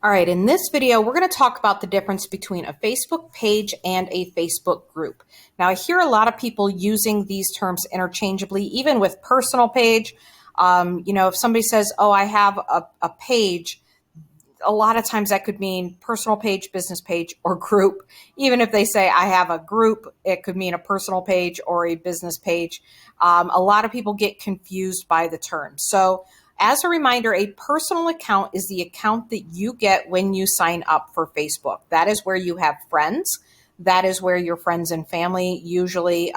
All right, in this video, we're going to talk about the difference between a Facebook page and a Facebook group. Now, I hear a lot of people using these terms interchangeably, even with personal page. If somebody says, oh, I have a page, a lot of times that could mean personal page, business page, or group. Even if they say I have a group, it could mean a personal page or a business page. A lot of people get confused by the term. So as a reminder, a personal account is the account that you get when you sign up for Facebook. That is where you have friends. That is where your friends and family, usually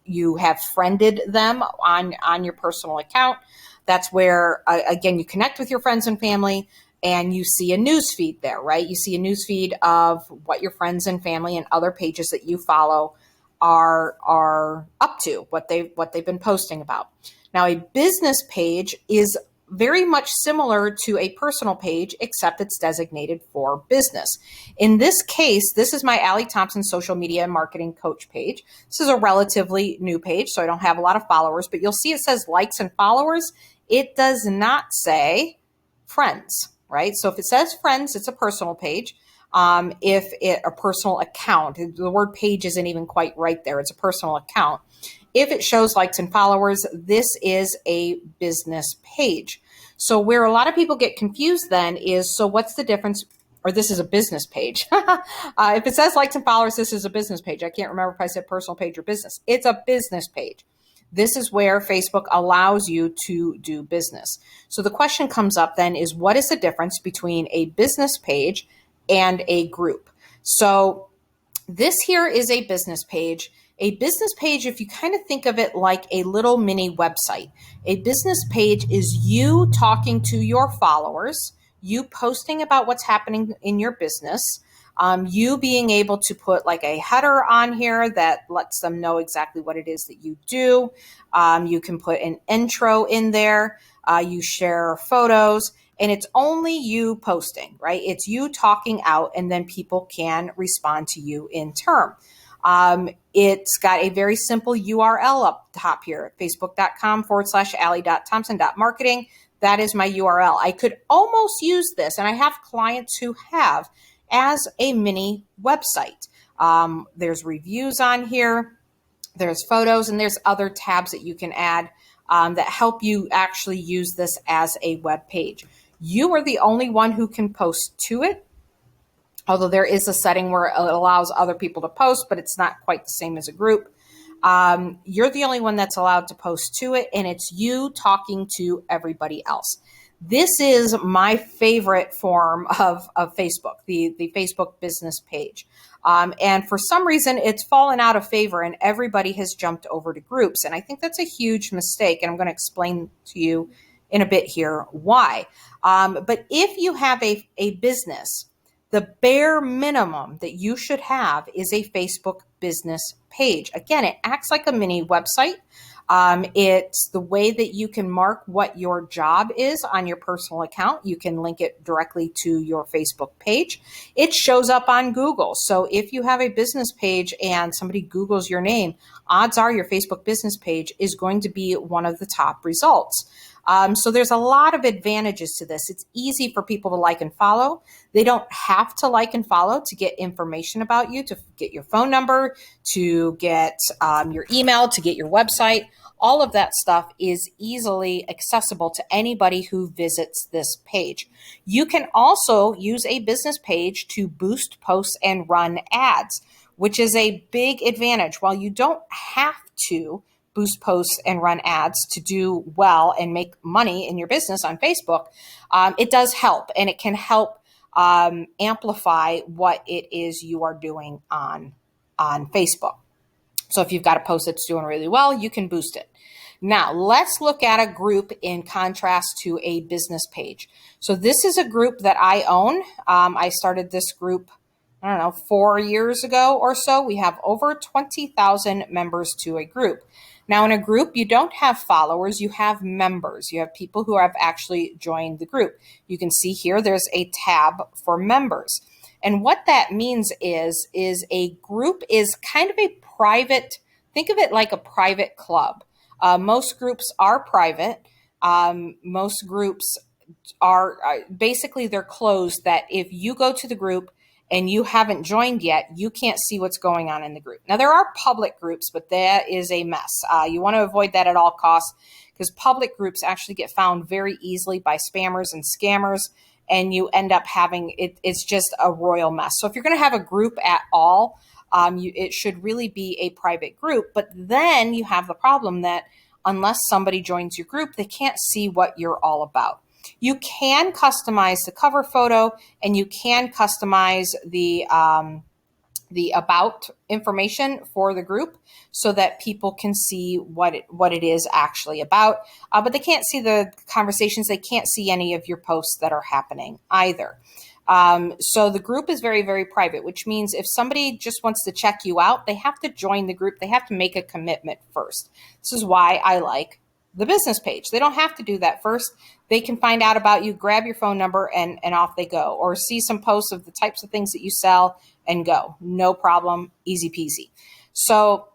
you have friended them on your personal account. That's where, again, you connect with your friends and family and you see a news feed there, right? You see a news feed of what your friends and family and other pages that you follow are up to, what they've been posting about. Now, a business page is very much similar to a personal page, except it's designated for business. In this case, this is my Allie Thompson social media and marketing coach page. This is a relatively new page, so I don't have a lot of followers, but you'll see it says likes and followers. It does not say friends, right? So if it says friends, it's a personal page. If it a personal account, the word page isn't even quite right there. It's a personal account. If it shows likes and followers, this is a business page. So where a lot of people get confused then is, so what's the difference? Or this is a business page. If it says likes and followers, this is a business page. I can't remember if I said personal page or business. It's a business page. This is where Facebook allows you to do business. So the question comes up then is, what is the difference between a business page and a group? So this here is a business page. A business page, if you kind of think of it like a little mini website, a business page is you talking to your followers, you posting about what's happening in your business, you being able to put like a header on here that lets them know exactly what it is that you do. You can put an intro in there. You share photos. And it's only you posting, right? It's you talking out, and then people can respond to you in turn. It's got a very simple URL up top here, facebook.com/allie.thompson.marketing. That is my URL. I could almost use this, and I have clients who have, as a mini website. There's reviews on here, there's photos, and there's other tabs that you can add that help you actually use this as a web page. You are the only one who can post to it, although there is a setting where it allows other people to post, but it's not quite the same as a group. You're the only one that's allowed to post to it, and it's you talking to everybody else. This is my favorite form of Facebook, the Facebook business page. And for some reason, it's fallen out of favor and everybody has jumped over to groups. And I think that's a huge mistake. And I'm going to explain to you in a bit here why. But if you have a business, the bare minimum that you should have is a Facebook business page. Again, it acts like a mini website. It's the way that you can mark what your job is on your personal account. You can link it directly to your Facebook page. It shows up on Google. So if you have a business page and somebody Googles your name, odds are your Facebook business page is going to be one of the top results. So there's a lot of advantages to this. It's easy for people to like and follow. They don't have to like and follow to get information about you, to get your phone number, to get your email, to get your website. All of that stuff is easily accessible to anybody who visits this page. You can also use a business page to boost posts and run ads, which is a big advantage. While you don't have to boost posts and run ads to do well and make money in your business on Facebook, it does help, and it can help amplify what it is you are doing on Facebook. So if you've got a post that's doing really well, you can boost it. Now, let's look at a group in contrast to a business page. So this is a group that I own. I started this group, 4 years ago or so. We have over 20,000 members to a group. Now, in a group, you don't have followers, you have members. You have people who have actually joined the group. You can see here there's a tab for members. And what that means is a group is kind of a private, think of it like a private club. Most groups are private. Most groups are basically they're closed, that if you go to the group and you haven't joined yet, you can't see what's going on in the group. Now, there are public groups, but that is a mess. You want to avoid that at all costs, because public groups actually get found very easily by spammers and scammers, and you end up having it's just a royal mess. So if you're going to have a group at all, it should really be a private group. But then you have the problem that unless somebody joins your group, they can't see what you're all about. You can customize the cover photo, and you can customize the about information for the group so that people can see what it is actually about. But they can't see the conversations. They can't see any of your posts that are happening either. So the group is very, very private, which means if somebody just wants to check you out, they have to join the group. They have to make a commitment first. This is why I like the business page. They don't have to do that first. They can find out about you, grab your phone number, and off they go, or see some posts of the types of things that you sell and go. No problem, easy peasy. So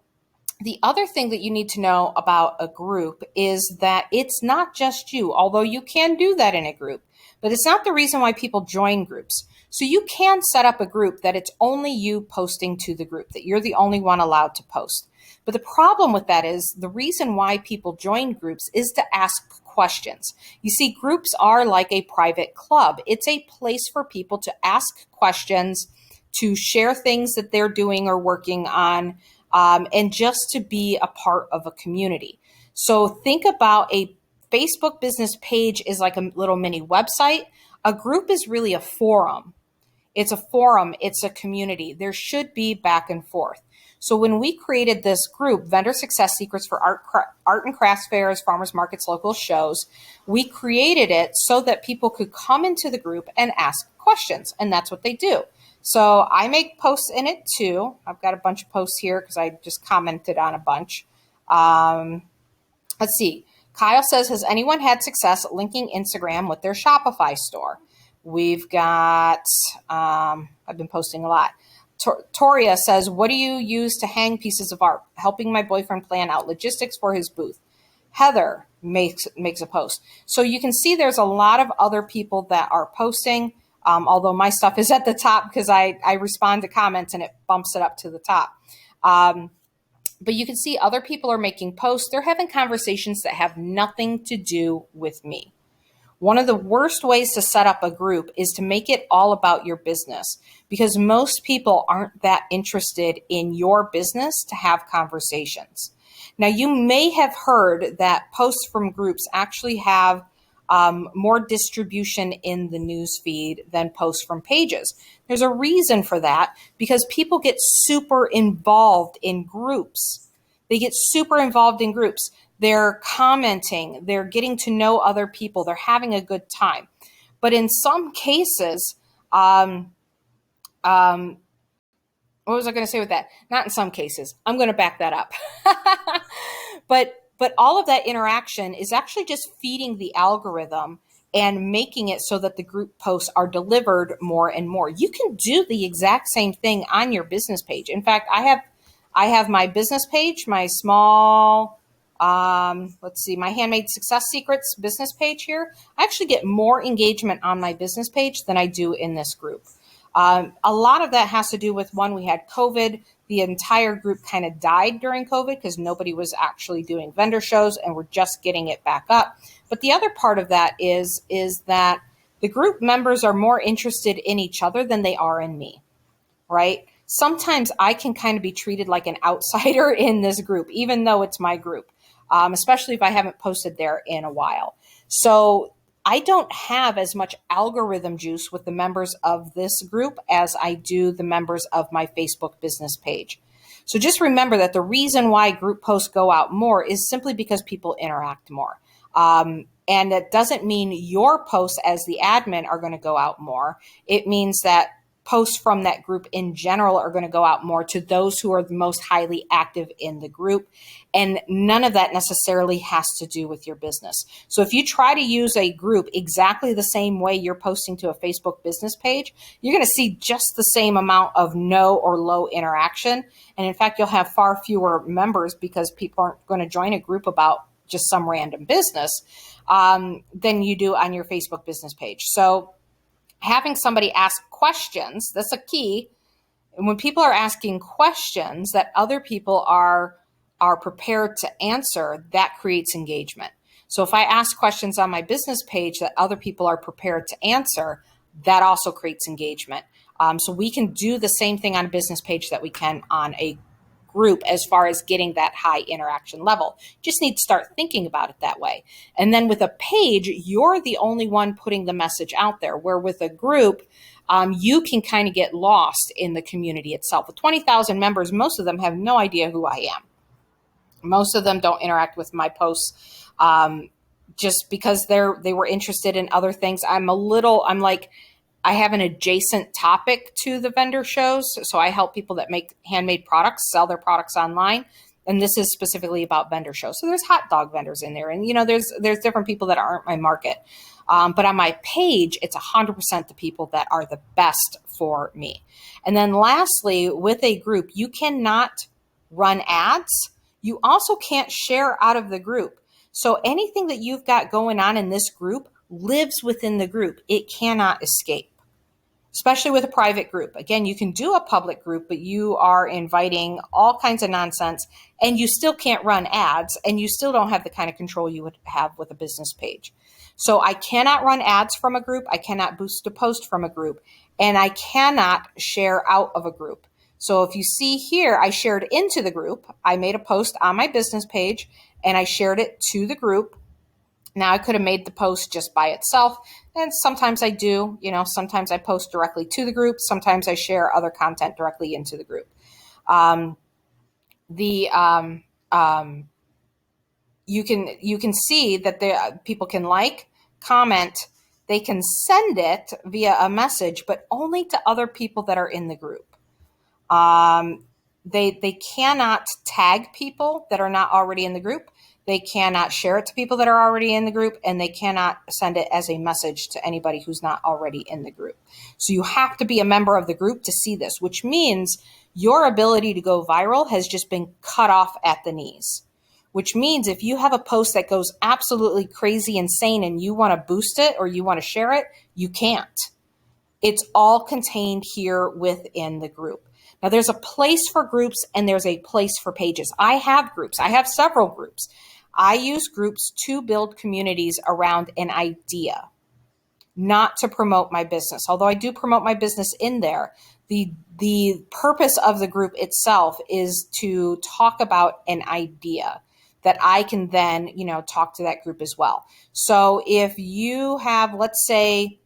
the other thing that you need to know about a group is that it's not just you, although you can do that in a group, but it's not the reason why people join groups. So you can set up a group that it's only you posting to the group, that you're the only one allowed to post. But the problem with that is the reason why people join groups is to ask questions. You see, groups are like a private club. It's a place for people to ask questions, to share things that they're doing or working on, and just to be a part of a community. So think about a Facebook business page is like a little mini website. A group is really a forum. It's a forum. It's a community. There should be back and forth. So when we created this group, Vendor Success Secrets for Art and Crafts Fairs, Farmers Markets, Local Shows, we created it so that people could come into the group and ask questions, and that's what they do. So I make posts in it too. I've got a bunch of posts here because I just commented on a bunch. Let's see. Kyle says, has anyone had success linking Instagram with their Shopify store? We've got, I've been posting a lot. Toria says, what do you use to hang pieces of art? Helping my boyfriend plan out logistics for his booth. Heather makes a post. So you can see there's a lot of other people that are posting, although my stuff is at the top because I respond to comments and it bumps it up to the top. But you can see other people are making posts. They're having conversations that have nothing to do with me. One of the worst ways to set up a group is to make it all about your business, because most people aren't that interested in your business to have conversations. Now, you may have heard that posts from groups actually have more distribution in the news feed than posts from pages. There's a reason for that, because people get super involved in groups. They get super involved in groups. They're commenting, they're getting to know other people, they're having a good time. But in some cases, what was I going to say with that? Not in some cases. I'm going to back that up. But all of that interaction is actually just feeding the algorithm and making it so that the group posts are delivered more and more. You can do the exact same thing on your business page. In fact, I have my business page, my small, let's see, my Handmade Success Secrets business page here. I actually get more engagement on my business page than I do in this group. A lot of that has to do with, one, we had COVID. The entire group kind of died during COVID because nobody was actually doing vendor shows, and we're just getting it back up. But the other part of that is that the group members are more interested in each other than they are in me, right? Sometimes I can kind of be treated like an outsider in this group, even though it's my group, especially if I haven't posted there in a while. So I don't have as much algorithm juice with the members of this group as I do the members of my Facebook business page. So just remember that the reason why group posts go out more is simply because people interact more. And that doesn't mean your posts as the admin are going to go out more. It means that posts from that group in general are going to go out more to those who are the most highly active in the group. And none of that necessarily has to do with your business. So if you try to use a group exactly the same way you're posting to a Facebook business page, you're going to see just the same amount of no or low interaction. And in fact, you'll have far fewer members because people aren't going to join a group about just some random business. than you do on your Facebook business page. So having somebody ask questions, that's a key. And when people are asking questions that other people are prepared to answer, that creates engagement. So if I ask questions on my business page that other people are prepared to answer, that also creates engagement. So we can do the same thing on a business page that we can on a group as far as getting that high interaction level. Just need to start thinking about it that way. And then with a page, you're the only one putting the message out there, where with a group, you can kind of get lost in the community itself. With 20,000 members, most of them have no idea who I am. Most of them don't interact with my posts just because they were interested in other things. I'm like, I have an adjacent topic to the vendor shows. So I help people that make handmade products sell their products online. And this is specifically about vendor shows. So there's hot dog vendors in there. And, there's different people that aren't my market. But on my page, it's 100% the people that are the best for me. And then lastly, with a group, you cannot run ads. You also can't share out of the group. So anything that you've got going on in this group lives within the group. It cannot escape, especially with a private group. Again, you can do a public group, but you are inviting all kinds of nonsense, and you still can't run ads, and you still don't have the kind of control you would have with a business page. So I cannot run ads from a group. I cannot boost a post from a group, and I cannot share out of a group. So if you see here, I shared into the group. I made a post on my business page, and I shared it to the group. Now I could have made the post just by itself, and sometimes I do, sometimes I post directly to the group. Sometimes I share other content directly into the group. You can see that people can comment, they can send it via a message, but only to other people that are in the group. They cannot tag people that are not already in the group. They cannot share it to people that are already in the group, and they cannot send it as a message to anybody who's not already in the group. So you have to be a member of the group to see this, which means your ability to go viral has just been cut off at the knees, which means if you have a post that goes absolutely crazy insane and you want to boost it or you want to share it, you can't. It's all contained here within the group. Now, there's a place for groups and there's a place for pages. I have groups. I have several groups. I use groups to build communities around an idea, not to promote my business. Although I do promote my business in there, the purpose of the group itself is to talk about an idea that I can then, talk to that group as well. So if you have, let's say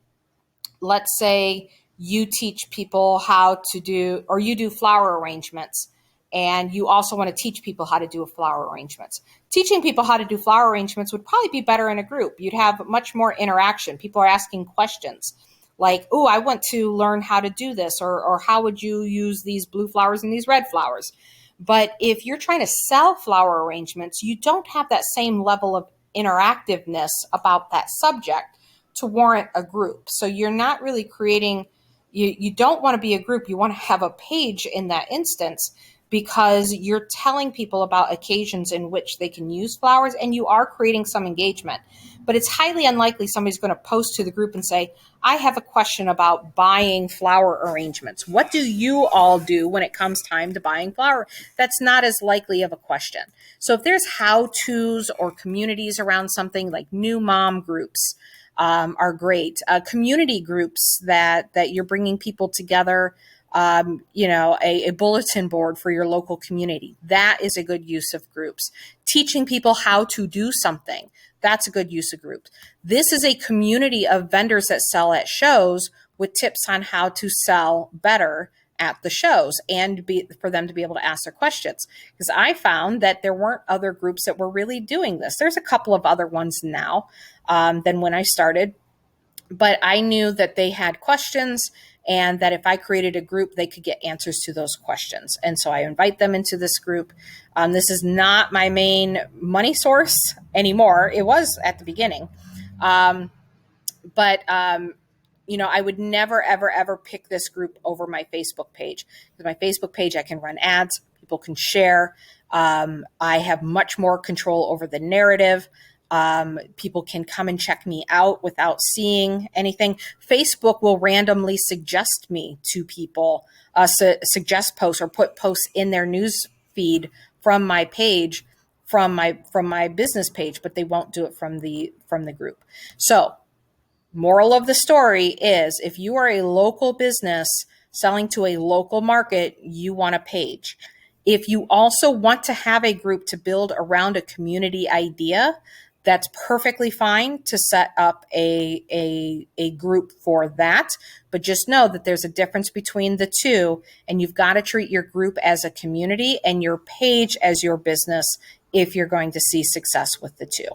you teach people how to do, or you do flower arrangements, and you also want to teach people how to do flower arrangements. Teaching people how to do flower arrangements would probably be better in a group. You'd have much more interaction. People are asking questions like, oh, I want to learn how to do this, or how would you use these blue flowers and these red flowers? But if you're trying to sell flower arrangements, you don't have that same level of interactiveness about that subject to warrant a group. So you're not really creating, you don't want to be a group. You want to have a page in that instance, because you're telling people about occasions in which they can use flowers, and you are creating some engagement. But it's highly unlikely somebody's going to post to the group and say, I have a question about buying flower arrangements. What do you all do when it comes time to buying flower? That's not as likely of a question. So if there's how-tos or communities around something, like new mom groups are great. Community groups that you're bringing people together, a bulletin board for your local community. That is a good use of groups. Teaching people how to do something. That's a good use of groups. This is a community of vendors that sell at shows with tips on how to sell better at the shows, and for them to be able to ask their questions. Because I found that there weren't other groups that were really doing this. There's a couple of other ones now than when I started, but I knew that they had questions, and that if I created a group, they could get answers to those questions. And so I invite them into this group. This is not my main money source anymore. It was at the beginning. But I would never, ever, ever pick this group over my Facebook page. Because my Facebook page, I can run ads. People can share. I have much more control over the narrative. People can come and check me out without seeing anything. Facebook will randomly suggest me to people, suggest posts or put posts in their news feed from my page, from my business page, but they won't do it from the group. So, moral of the story is, if you are a local business selling to a local market, you want a page. If you also want to have a group to build around a community idea, that's perfectly fine to set up a group for that. But just know that there's a difference between the two, and you've got to treat your group as a community and your page as your business if you're going to see success with the two.